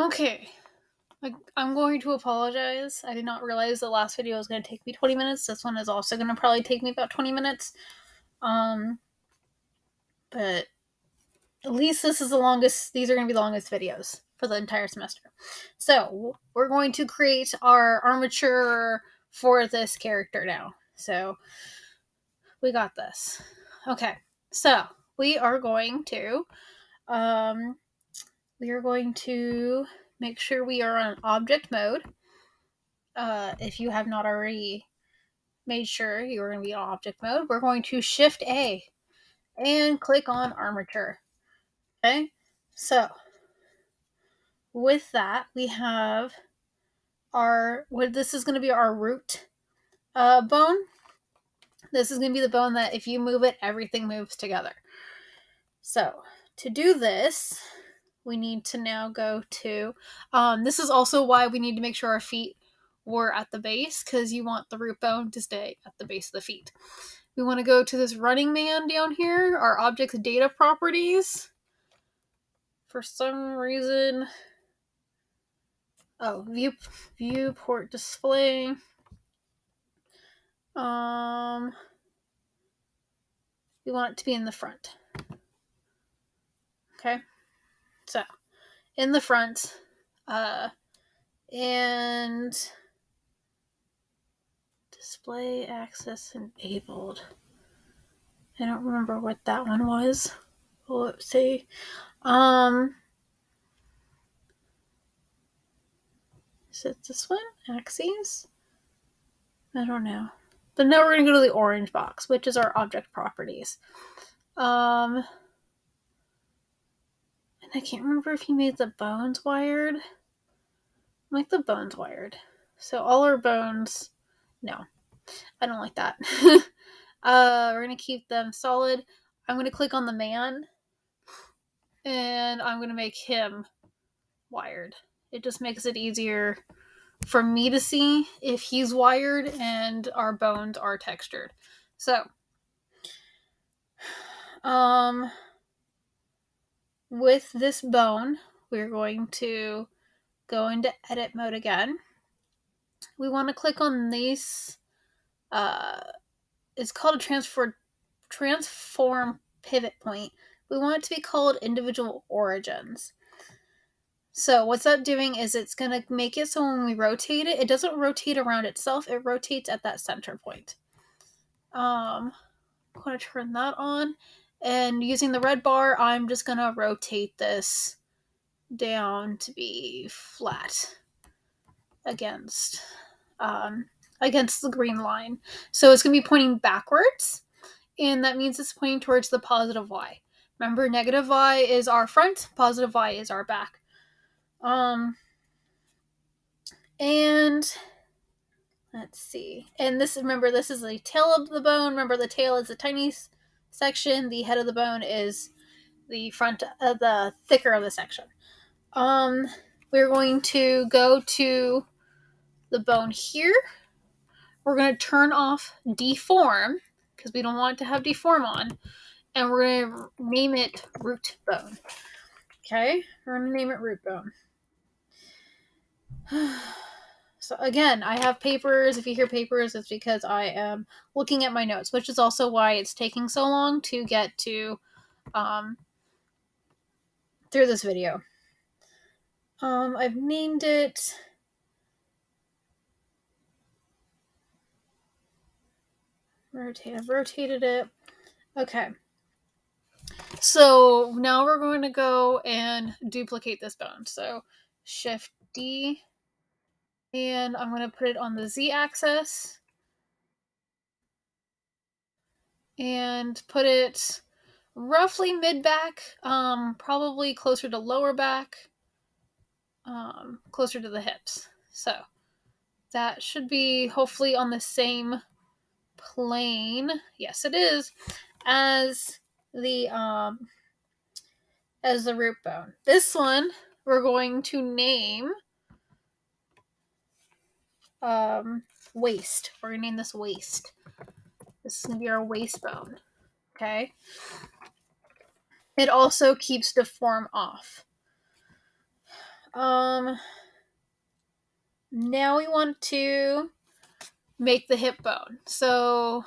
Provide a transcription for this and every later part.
Okay. I'm going to apologize. I did not realize the last video was going to take me 20 minutes. This one is also going to probably take me about 20 minutes. But at least these are going to be the longest videos for the entire semester. So, we're going to create our armature for this character now. So, we got this. Okay. So, we are going to make sure we are on object mode. If you have not already made sure you're going to be on object mode, we're going to Shift A and click on armature. Okay, so with that, we have this is going to be our root bone. This is going to be the bone that if you move it, everything moves together. So to do this, we need to now go to, this is also why we need to make sure our feet were at the base, because you want the root bone to stay at the base of the feet. We want to go to this running man down here, our object's data properties. For some reason, viewport display. We want it to be in the front. Okay, so in the front, and display access enabled. I don't remember what that one was. Well, let's see. Is it this one? Axes? I don't know. But now we're going to go to the orange box, which is our object properties. And I can't remember if he made the bones wired. I like the bones wired. So all our bones, no, I don't like that. We're going to keep them solid. I'm going to click on the man, and I'm going to make him wired. It just makes it easier for me to see if he's wired and our bones are textured. So, with this bone, we're going to go into edit mode again. We want to click on this. It's called a transform pivot point. We want it to be called individual origins. So what's that doing is it's going to make it so when we rotate it, it doesn't rotate around itself. It rotates at that center point. I'm going to turn that on. And using the red bar, I'm just going to rotate this down to be flat against the green line. So it's going to be pointing backwards, and that means it's pointing towards the positive Y. Remember, negative Y is our front, positive Y is our back. And let's see. And this is the tail of the bone. Remember, the tail is the tiny section. The head of the bone is the front of the thicker of the section. We're going to go to the bone here. We're going to turn off deform because we don't want to have deform on. And we're going to name it root bone. Okay? We're going to name it root bone. So again, I have papers. If you hear papers, it's because I am looking at my notes, which is also why it's taking so long to get to through this video. I've named it I've rotated it. Okay. So now we're going to go and duplicate this bone. So Shift D, and I'm going to put it on the Z axis and put it roughly mid back, probably closer to lower back, closer to the hips. So that should be hopefully on the same plane. Yes, it is, as the root bone. This one we're going to name waist. We're gonna name this waist. This is gonna be our waist bone. Okay. It also keeps deform off. Now we want to make the hip bone. So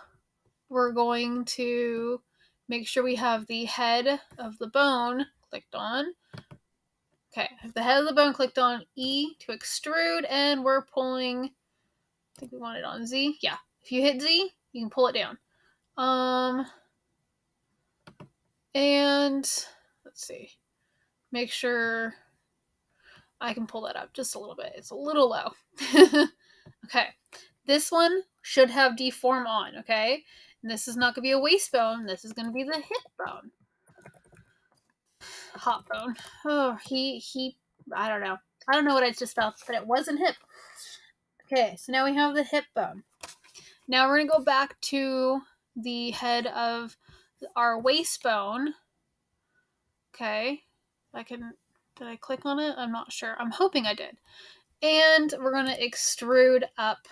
we're going to make sure we have the head of the bone clicked on. Okay, the head of the bone clicked on, E to extrude, and we're pulling, I think we want it on Z. Yeah, if you hit Z, you can pull it down. And let's see, make sure I can pull that up just a little bit. It's a little low. Okay, this one should have deform on, okay? And this is not going to be a waist bone. This is going to be the hip bone. Hot bone. Oh, I don't know. I don't know what I just felt, but it wasn't hip. Okay, so now we have the hip bone. Now we're going to go back to the head of our waist bone. Okay, did I click on it? I'm not sure. I'm hoping I did. And we're going to extrude up.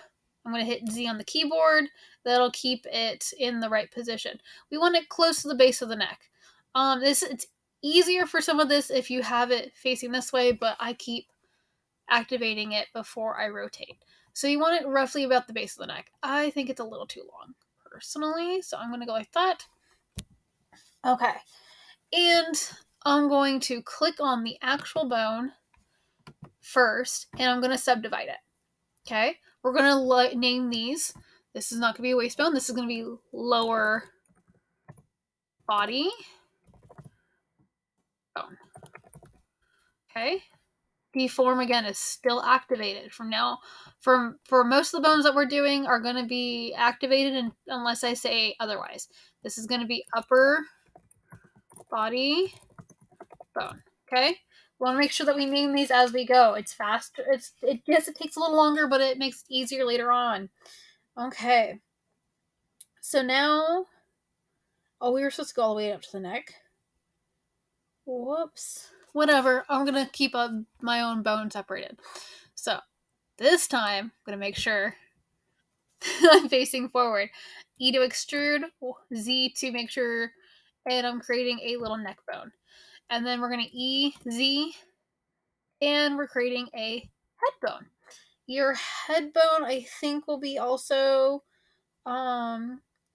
I'm going to hit Z on the keyboard. That'll keep it in the right position. We want it close to the base of the neck. It's easier for some of this if you have it facing this way, but I keep activating it before I rotate. So you want it roughly about the base of the neck. I think it's a little too long, personally, so I'm going to go like that. Okay. And I'm going to click on the actual bone first, and I'm going to subdivide it. Okay? We're going to name these. This is not going to be a waist bone. This is going to be lower body bone. Okay? Deform again is still activated from now. For most of the bones that we're doing are going to be activated unless I say otherwise. This is going to be upper body bone. Okay? We want to make sure that we name these as we go. It's faster. Yes, it takes a little longer, but it makes it easier later on. Okay. So now, we were supposed to go all the way up to the neck. Whoops. Whatever. I'm going to keep my own bone separated. So this time, I'm going to make sure I'm facing forward. E to extrude, Z to make sure, and I'm creating a little neck bone. And then we're going to E, Z, and we're creating a head bone. Your head bone, I think, will be also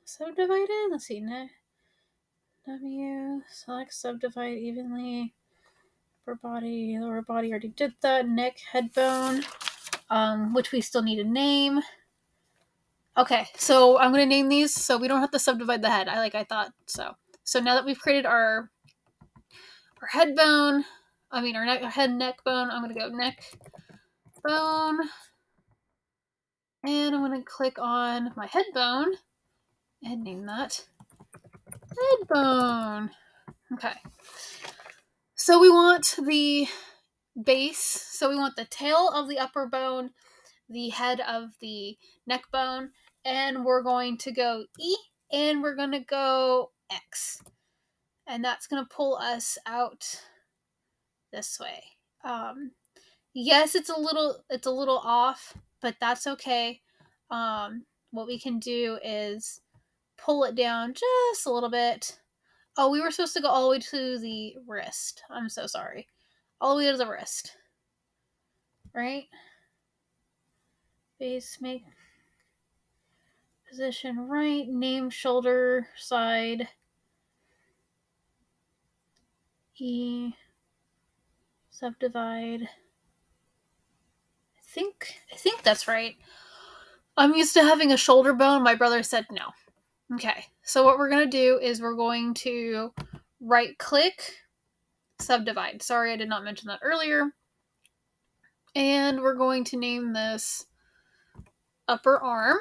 subdivided. Let's see. W, select subdivide evenly. Upper body, lower body, already did that. Neck, head bone, which we still need a name. Okay, so I'm going to name these so we don't have to subdivide the head. I thought so. So now that we've created our head bone, our head neck bone, I'm going to go neck bone. And I'm going to click on my head bone and name that head bone. Okay. So we want the base. So we want the tail of the upper bone, the head of the neck bone, and we're going to go E and we're going to go X. And that's going to pull us out this way. Yes, it's a little off, but that's okay. What we can do is pull it down just a little bit. Oh, we were supposed to go all the way to the wrist. I'm so sorry. All the way to the wrist. Right? Base, make position right, name shoulder side. E, subdivide. I think that's right. I'm used to having a shoulder bone. My brother said no. Okay, so what we're going to do is we're going to right click, subdivide. Sorry, I did not mention that earlier. And we're going to name this upper arm.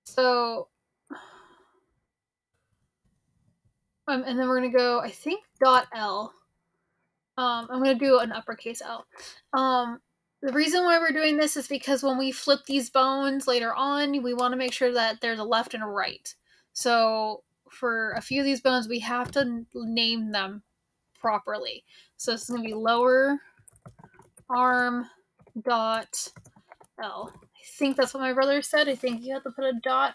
So, and then we're going to go, I think, .L. I'm going to do an uppercase L. The reason why we're doing this is because when we flip these bones later on, we want to make sure that there's a left and a right. So for a few of these bones, we have to name them properly. So this is going to be lower arm dot L. I think that's what my brother said. I think you have to put a dot.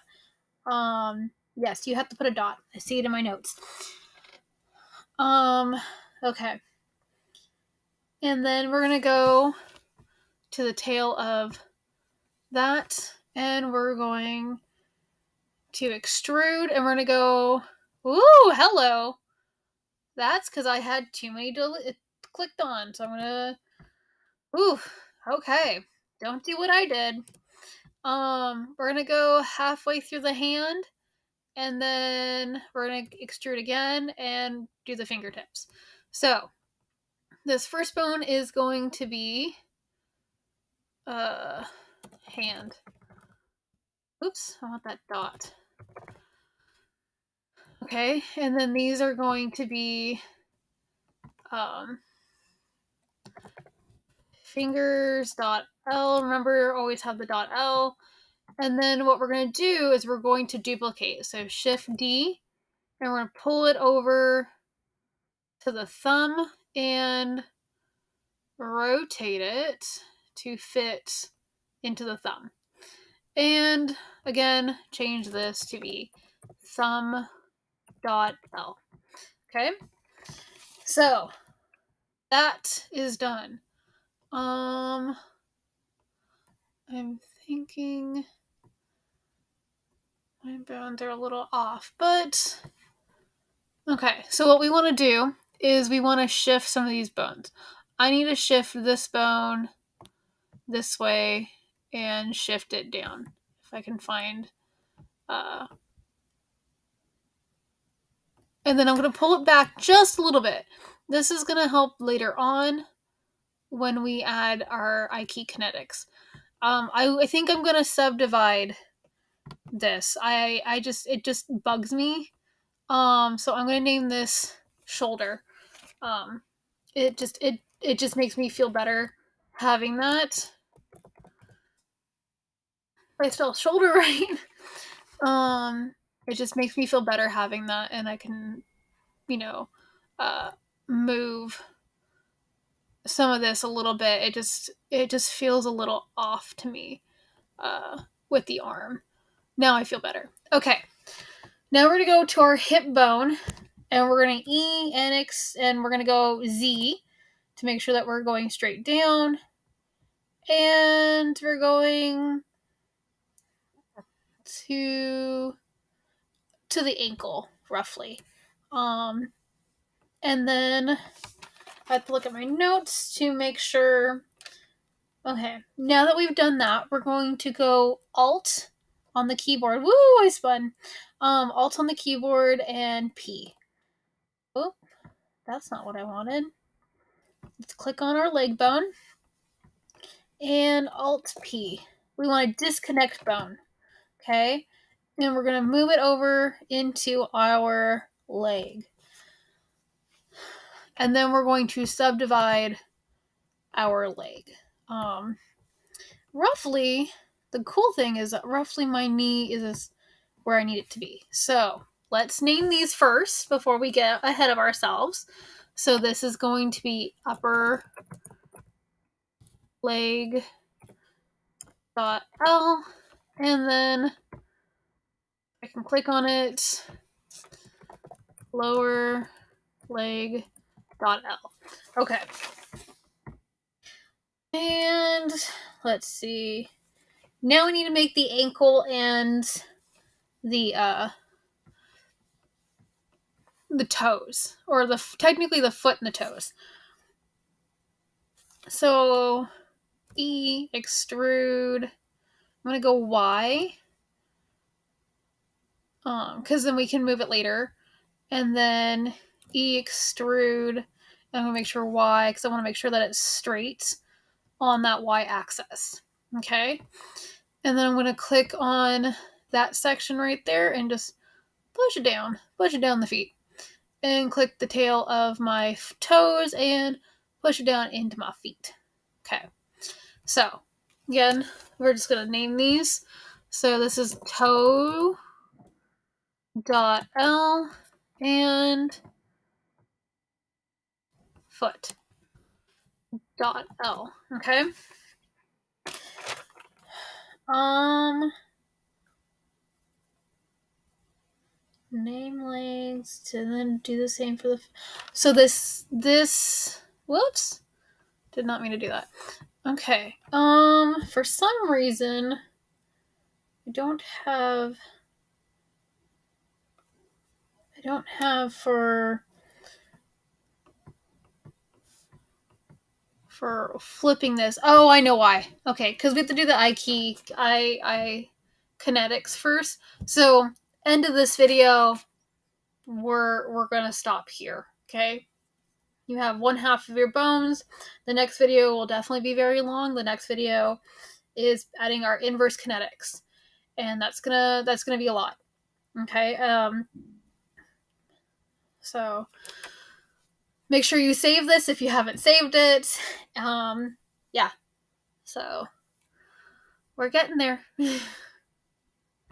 Yes, you have to put a dot. I see it in my notes. Okay. And then we're going to go to the tail of that, and we're going to extrude, and we're going to go, ooh, hello. That's because I had too many clicked on, so I'm going to, ooh, okay. Don't do what I did. We're going to go halfway through the hand, and then we're going to extrude again and do the fingertips. So, this first bone is going to be hand. Oops, I want that dot. Okay, and then these are going to be fingers dot L. Remember, always have the dot L. And then what we're going to do is we're going to duplicate. So Shift D, and we're going to pull it over to the thumb and rotate it to fit into the thumb. And again, change this to be thumb dot L. Okay, so that is done. I'm thinking my bones are a little off, but okay. So what we want to do is we want to shift some of these bones. I need to shift this bone this way and shift it down. If I can find and then I'm going to pull it back just a little bit. This is going to help later on when we add our iKey kinetics. I think I'm going to subdivide this. It just bugs me. So I'm going to name this shoulder. It just makes me feel better having that. If I spell shoulder right. It just makes me feel better having that, and I can, move some of this a little bit. It just feels a little off to me with the arm. Now I feel better. Okay. Now we're going to go to our hip bone, and we're going to E and X, and we're going to go Z to make sure that we're going straight down. And we're going to the ankle, roughly. And then I have to look at my notes to make sure. Okay, now that we've done that, we're going to go Alt on the keyboard. Woo, I spun. Alt on the keyboard and P. Oh, that's not what I wanted. Let's click on our leg bone and Alt P. We want to disconnect bone. Okay, and we're going to move it over into our leg. And then we're going to subdivide our leg. Roughly, the cool thing is that roughly my knee is where I need it to be. So let's name these first before we get ahead of ourselves. So this is going to be upper leg dot L, and then I can click on it, lower leg dot L. Okay. And let's see. Now we need to make the ankle and the toes, or technically the foot and the toes. So E, extrude. I'm gonna go Y, because then we can move it later. And then E, extrude. I'm gonna make sure Y, because I want to make sure that it's straight on that Y axis. Okay. And then I'm gonna click on that section right there and just push it down the feet, and click the tail of my toes and push it down into my feet. Okay. So, again, we're just going to name these. So this is toe dot L and foot dot L. Okay. Name legs to then do the same for the. So this. Whoops. Did not mean to do that. Okay. For some reason, I don't have for flipping this. Oh, I know why. Okay, because we have to do the I kinetics first. So, end of this video, we're gonna stop here. Okay. You have one half of your bones. The next video will definitely be very long. The next video is adding our inverse kinetics, and that's gonna be a lot. Okay. So make sure you save this if you haven't saved it. Yeah. So we're getting there.